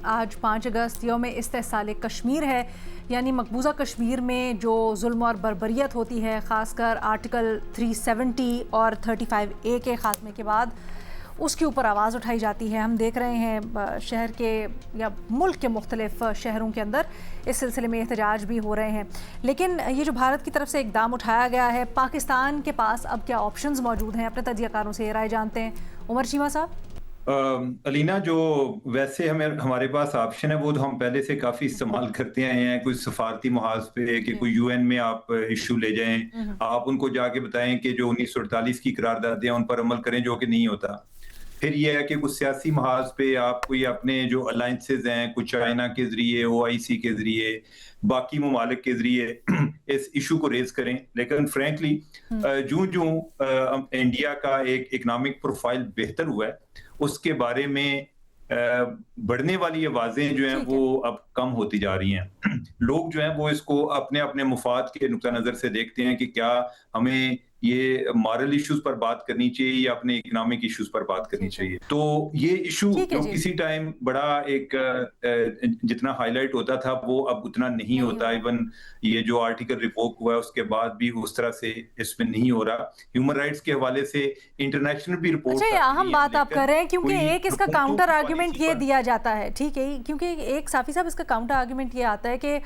آج 5 اگست یوم استحصال کشمیر ہے، یعنی مقبوضہ کشمیر میں جو ظلم اور بربریت ہوتی ہے، خاص کر آرٹیکل 370 اور 35A کے خاتمے کے بعد اس کے اوپر آواز اٹھائی جاتی ہے۔ ہم دیکھ رہے ہیں شہر کے یا ملک کے مختلف شہروں کے اندر اس سلسلے میں احتجاج بھی ہو رہے ہیں، لیکن یہ جو بھارت کی طرف سے اقدام اٹھایا گیا ہے، پاکستان کے پاس اب کیا آپشنز موجود ہیں؟ اپنے تجزیہ کاروں سے یہ رائے جانتے ہیں۔ عمر چیمہ صاحب۔ علینا، جو ویسے ہمارے پاس آپشن ہے وہ تو ہم پہلے سے کافی استعمال کرتے آئے ہیں، کوئی سفارتی محاذ پہ کہ کوئی UN میں آپ ایشو لے جائیں، آپ ان کو جا کے بتائیں کہ جو 1948 کی قراردادیں ہیں ان پر عمل کریں، جو کہ نہیں ہوتا۔ پھر یہ ہے کہ کچھ سیاسی محاذ پہ آپ کوئی اپنے جو الائنسز ہیں، کچھ چائنا کے ذریعے، OIC کے ذریعے، باقی ممالک کے ذریعے اس ایشو کو ریز کریں، لیکن فرینکلی جو انڈیا کا ایک اکنامک پروفائل بہتر ہوا ہے، اس کے بارے میں بڑھنے والی آوازیں جو ہیں وہ اب کم ہوتی جا رہی ہیں۔ لوگ جو ہیں وہ اس کو اپنے اپنے مفاد کے نقطہ نظر سے دیکھتے ہیں کہ کیا ہمیں یہ مارل ایشوز پر بات کرنی چاہیے یا اپنے اکنامک ایشوز پر بات کرنی چاہیے۔ تو یہ ایشو جو کسی ٹائم بڑا ایک جتنا ہائی لائٹ ہوتا تھا وہ اب اتنا نہیں ہوتا۔ ایون یہ جو آرٹیکل ریووک ہوا ہے اس کے بعد بھی اس طرح سے اس میں نہیں ہو رہا۔ ہیومن رائٹس کے حوالے سے انٹرنیشنل بھی رپورٹ، اچھا، یہ اہم بات آپ کر رہے ہیں، کیونکہ ایک اس کا کاؤنٹر آرگیومنٹ یہ دیا جاتا ہے، ٹھیک ہے، کیونکہ ایک صافی صاحب اس کا کاؤنٹر آرگیومنٹ یہ آتا ہے کہ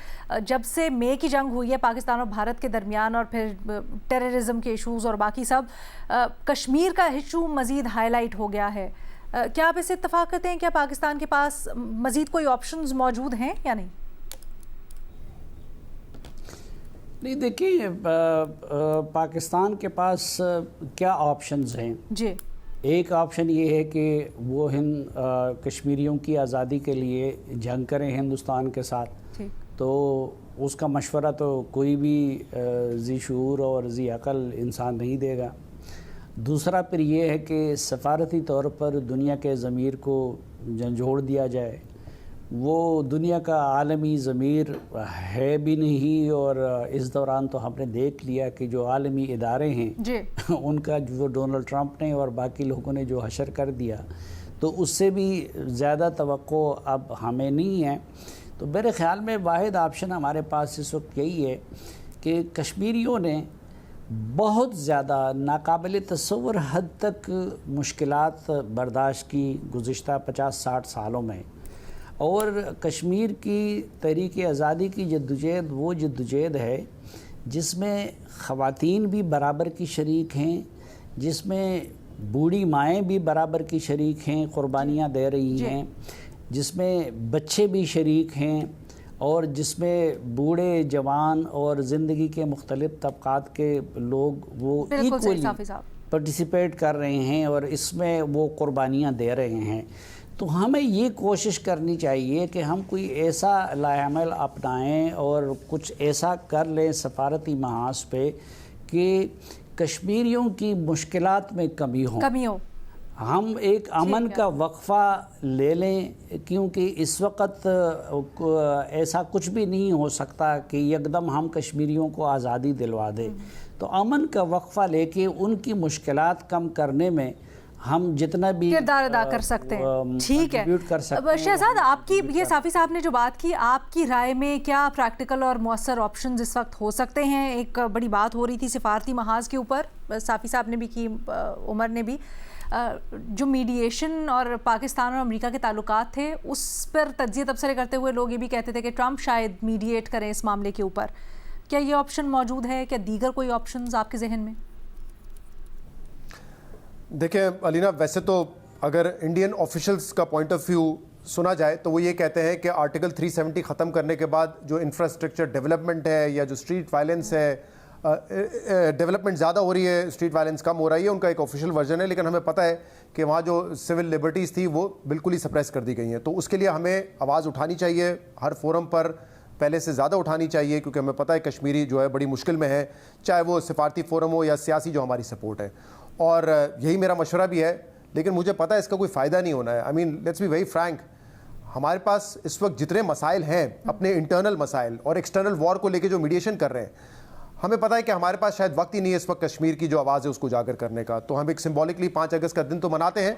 جب سے مئی کی جنگ ہوئی ہے پاکستان اور بھارت کے درمیان، اور پھر ٹیررزم کے ایشوز اور باقی سب، کشمیر کا ایشو مزید ہائی لائٹ ہو گیا ہے۔ کیا آپ اس سے اتفاق کرتے ہیں؟ کیا پاکستان کے پاس مزید کوئی آپشنز موجود ہیں یا نہیں؟ نہیں، دیکھیے، پاکستان کے پاس کیا آپشنز ہیں؟ جی، ایک آپشن یہ ہے کہ وہ کشمیریوں کی آزادی کے لیے جنگ کریں ہندوستان کے ساتھ، تو اس کا مشورہ تو کوئی بھی ذی شعور اور ذی عقل انسان نہیں دے گا۔ دوسرا پھر یہ ہے کہ سفارتی طور پر دنیا کے ضمیر کو جھنجھوڑ دیا جائے۔ وہ دنیا کا عالمی ضمیر ہے بھی نہیں، اور اس دوران تو ہم نے دیکھ لیا کہ جو عالمی ادارے ہیں ان کا جو ڈونلڈ ٹرمپ نے اور باقی لوگوں نے جو حشر کر دیا، تو اس سے بھی زیادہ توقع اب ہمیں نہیں ہے۔ تو میرے خیال میں واحد آپشن ہمارے پاس اس وقت یہی ہے کہ کشمیریوں نے بہت زیادہ ناقابل تصور حد تک مشکلات برداشت کی گزشتہ 50-60 سالوں میں، اور کشمیر کی تحریک آزادی کی جدوجہد وہ جدوجہد ہے جس میں خواتین بھی برابر کی شریک ہیں، جس میں بوڑھی مائیں بھی برابر کی شریک ہیں، قربانیاں دے رہی ہیں، جس میں بچے بھی شریک ہیں، اور جس میں بوڑھے، جوان اور زندگی کے مختلف طبقات کے لوگ وہ ایکولی پارٹیسپیٹ کر رہے ہیں، اور اس میں وہ قربانیاں دے رہے ہیں۔ تو ہمیں یہ کوشش کرنی چاہیے کہ ہم کوئی ایسا لائحہ عمل اپنائیں اور کچھ ایسا کر لیں سفارتی محاذ پہ کہ کشمیریوں کی مشکلات میں کمی ہو۔ ہم ایک امن کا وقفہ لے لیں، کیونکہ اس وقت ایسا کچھ بھی نہیں ہو سکتا کہ یکدم ہم کشمیریوں کو آزادی دلوا دیں۔ تو امن کا وقفہ لے کے ان کی مشکلات کم کرنے میں ہم جتنا بھی کردار ادا کر سکتے ہیں، ٹھیک ہے۔ شہزاد، آپ کی یہ صافی صاحب نے جو بات کی، آپ کی رائے میں کیا پریکٹیکل اور مؤثر آپشنز اس وقت ہو سکتے ہیں؟ ایک بڑی بات ہو رہی تھی سفارتی محاذ کے اوپر، صافی صاحب نے بھی کی، عمر نے بھی، جو میڈیشن اور پاکستان اور امریکہ کے تعلقات تھے اس پر تجزیہ تبصرے کرتے ہوئے لوگ یہ بھی کہتے تھے کہ ٹرمپ شاید میڈیٹ کریں اس معاملے کے اوپر۔ کیا یہ آپشن موجود ہے؟ کیا دیگر کوئی آپشنز آپ کے ذہن میں؟ دیکھیں علینا، ویسے تو اگر انڈین آفیشلز کا پوائنٹ آف ویو سنا جائے تو وہ یہ کہتے ہیں کہ آرٹیکل 370 ختم کرنے کے بعد جو انفراسٹرکچر ڈیولپمنٹ ہے یا جو اسٹریٹ وائلنس ہے، ڈیولپمنٹ زیادہ ہو رہی ہے، اسٹریٹ وائلنس کم ہو رہی ہے، ان کا ایک آفیشیل ورژن ہے، لیکن ہمیں پتہ ہے کہ وہاں جو سول لبرٹیز تھی وہ بالکل ہی سپریس کر دی گئی ہیں۔ تو اس کے لیے ہمیں آواز اٹھانی چاہیے، ہر فورم پر پہلے سے زیادہ اٹھانی چاہیے، کیونکہ ہمیں پتہ ہے کشمیری جو ہے بڑی مشکل میں ہے، چاہے وہ سفارتی فورم ہو یا سیاسی جو ہماری سپورٹ ہے، اور یہی میرا مشورہ بھی ہے۔ لیکن مجھے پتہ ہے اس کا کوئی فائدہ نہیں ہونا ہے۔ آئی مین لیٹس بی ویری فرینک، ہمارے پاس اس وقت جتنے مسائل ہیں، اپنے انٹرنل مسائل اور ایکسٹرنل وار کو لے کے جو میڈیشن کر رہے ہیں، ہمیں پتہ ہے کہ ہمارے پاس شاید وقت ہی نہیں ہے اس وقت کشمیر کی جو آواز ہے اس کو اجاگر کرنے کا, تو ہم ایک سمبولکلی 5 اگست کا دن تو مناتے ہیں,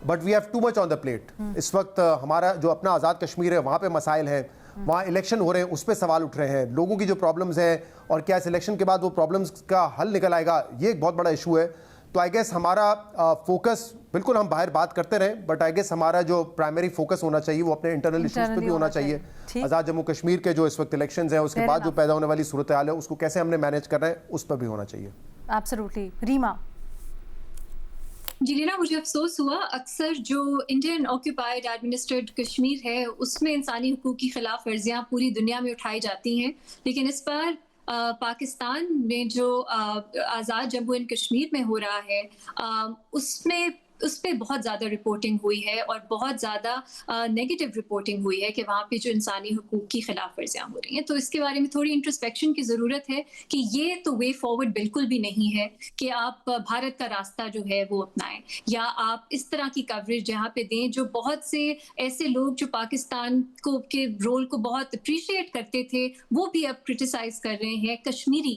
but we have too much on the plate. اس وقت ہمارا جو اپنا آزاد کشمیر ہے وہاں پہ مسائل ہیں, وہاں الیکشن ہو رہے ہیں, اس پہ سوال اٹھ رہے ہیں, لوگوں کی جو پرابلمز ہیں اور کیا اس الیکشن کے بعد وہ پرابلمز کا حل نکل آئے گا, یہ ایک بہت بڑا ایشو ہے. تو آئی گیس ہمارا فوکس, بالکل ہم باہر بات کرتے رہیں, بٹ آئی گیس ہمارا جو پرائمری فوکس ہونا چاہیے وہ اپنے انٹرنل ایشوز پہ بھی ہونا چاہیے. آزاد جموں کشمیر کے جو اس وقت الیکشنز ہیں اس کے بعد جو پیدا ہونے والی صورتحال ہے اس کو کیسے ہم نے مینیج کر رہے ہیں اس پر بھی ہونا چاہیے. ایبسلیوٹلی. ریما. جی لینا, مجھے افسوس ہوا, اکثر جو انڈین آکوپائڈ ایڈمنسٹریڈ کشمیر ہے اس میں انسانی حقوق کی خلاف ورزیاں پوری دنیا میں اٹھائی جاتی ہیں, لیکن اس پر پاکستان میں جو آزاد جموں اینڈ کشمیر میں ہو رہا ہے اس پہ بہت زیادہ رپورٹنگ ہوئی ہے اور بہت زیادہ نیگیٹو رپورٹنگ ہوئی ہے کہ وہاں پہ جو انسانی حقوق کی خلاف ورزیاں ہو رہی ہیں. تو اس کے بارے میں تھوڑی انٹرسپیکشن کی ضرورت ہے کہ یہ تو وے فارورڈ بالکل بھی نہیں ہے کہ آپ بھارت کا راستہ جو ہے وہ اپنائیں, یا آپ اس طرح کی کوریج جہاں پہ دیں جو بہت سے ایسے لوگ جو پاکستان کو کے رول کو بہت اپریشیٹ کرتے تھے وہ بھی اب کرٹیسائز کر رہے ہیں کشمیری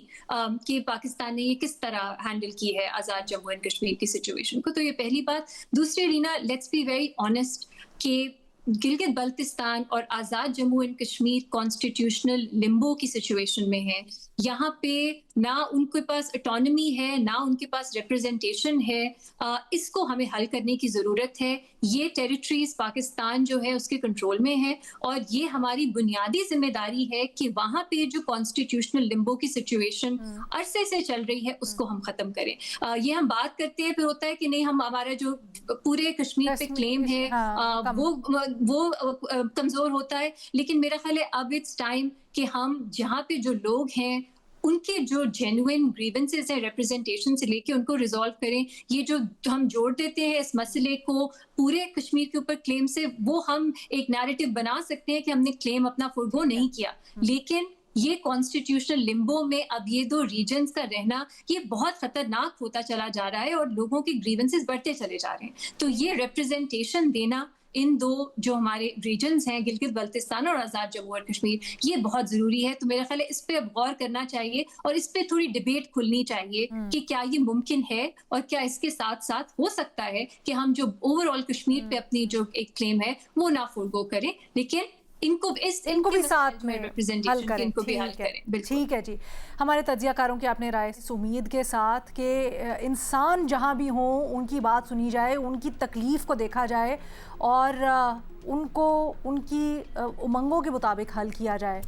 کہ پاکستان نے یہ کس طرح ہینڈل کی ہے آزاد جموں اینڈ کشمیر کی سچویشن کو. تو یہ پہلی بات. دوسری Reena, let's be very honest کہ گلگت بلتستان اور Azad Jammu and Kashmir constitutional limbo کی سچویشن میں ہے. یہاں پہ نہ ان کے پاس اٹانومی ہے نہ ان کے پاس ریپرزنٹیشن ہے. اس کو ہمیں حل کرنے کی ضرورت ہے. یہ ٹیریٹریز پاکستان جو ہے اس کے کنٹرول میں ہے اور یہ ہماری بنیادی ذمہ داری ہے کہ وہاں پہ جو کانسٹیٹیوشنل لمبو کی سچویشن عرصے سے چل رہی ہے اس کو ہم ختم کریں. یہ ہم بات کرتے ہیں, پھر ہوتا ہے کہ نہیں ہمارا جو پورے کشمیر پہ کلیم ہے وہ کمزور ہوتا ہے. لیکن میرا خیال ہے اب اٹس ٹائم کہ ہم جہاں پہ جو لوگ ہیں ان کے جو جینوئن گریونسز ہیں ریپرزنٹیشن سے لے کے ان کو ریزالو کریں. یہ جو ہم جوڑ دیتے ہیں اس مسئلے کو پورے کشمیر کے اوپر کلیم سے, وہ ہم ایک نیریٹو بنا سکتے ہیں کہ ہم نے کلیم اپنا فورگو نہیں کیا, لیکن یہ کانسٹیٹیوشنل لمبو میں اب یہ 2 ریجنز کا رہنا یہ بہت خطرناک ہوتا چلا جا رہا ہے اور لوگوں کے گریونسز بڑھتے چلے جا رہے ہیں. تو یہ ریپرزنٹیشن دینا ان 2 جو ہمارے ریجنز ہیں گلگت بلتستان اور آزاد جموں اور کشمیر, یہ بہت ضروری ہے. تو میرا خیال ہے اس پہ اب غور کرنا چاہیے اور اس پہ تھوڑی ڈبیٹ کھلنی چاہیے کہ کیا یہ ممکن ہے اور کیا اس کے ساتھ ساتھ ہو سکتا ہے کہ ہم جو اوور آل کشمیر پہ اپنی جو ایک کلیم ہے وہ نہ فورگو کریں, لیکن ان کو بھی ساتھ میں حل کریں. ٹھیک ہے جی. ہمارے تجزیہ کاروں کی آپ نے رائے اس امید کے ساتھ کہ انسان جہاں بھی ہوں ان کی بات سنی جائے, ان کی تکلیف کو دیکھا جائے اور ان کو ان کی امنگوں کے مطابق حل کیا جائے.